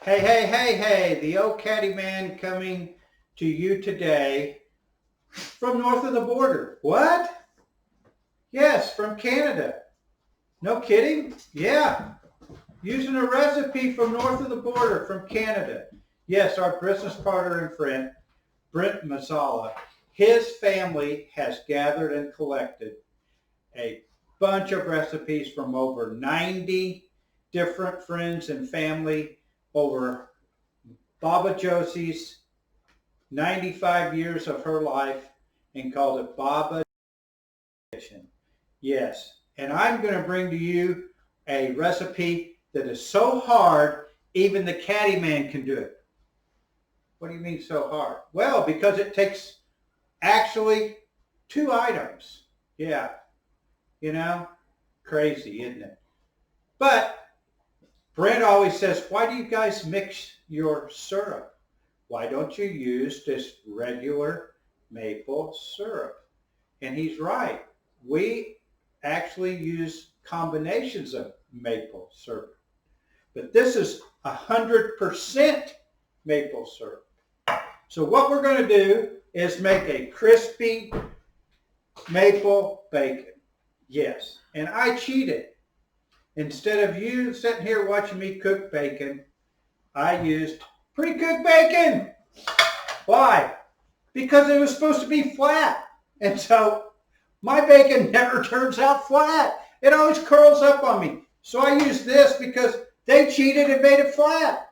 Hey, hey, hey, hey, the old caddy man coming to you today from north of the border. What? Yes, from Canada. No kidding? Yeah, using a recipe from north of the border from Canada. Yes, our business partner and friend, Brent Mazzala, his family has gathered and collected a bunch of recipes from over 90 different friends and family over Baba Josie's 95 years of her life and called it Baba Kitchen. Yes, and I'm going to bring to you a recipe that is so hard, even the caddy man can do it. What do you mean so hard? Well, because it takes actually 2 items. Yeah, you know, crazy, isn't it? But Brent always says, why do you guys mix your syrup? Why don't you use this regular maple syrup? And he's right. We actually use combinations of maple syrup. But this is 100% maple syrup. So what we're going to do is make a crispy maple bacon. Yes. And I cheated. Instead of you sitting here watching me cook bacon, I used pre-cooked bacon. Why? Because it was supposed to be flat. And so my bacon never turns out flat. It always curls up on me. So I use this because they cheated and made it flat.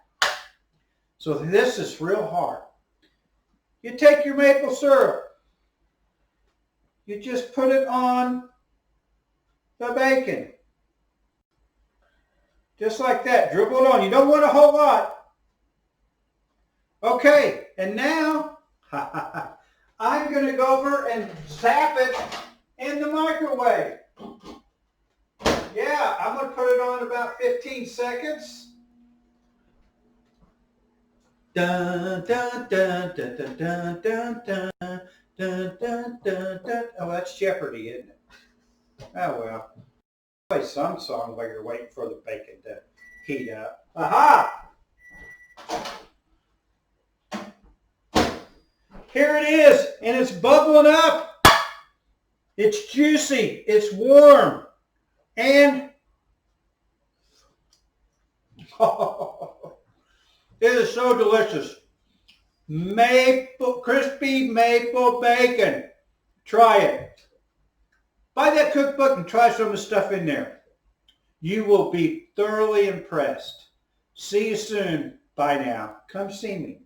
So this is real hard. You take your maple syrup. You just put it on the bacon. Just like that. Dribble it on. You don't want a whole lot. Okay, and now I'm going to go over and zap it in the microwave. Yeah, I'm going to put it on about 15 seconds. Dun, dun, dun, dun, dun, dun, dun, dun, dun, dun, dun, dun. Oh, that's Jeopardy, isn't it? Oh, well. Play some song while you're waiting for the bacon to heat up. Aha! Here it is, and it's bubbling up. It's juicy, it's warm, and it is so delicious. Crispy maple bacon. Try it. Buy that cookbook and try some of the stuff in there. You will be thoroughly impressed. See you soon. Bye now. Come see me.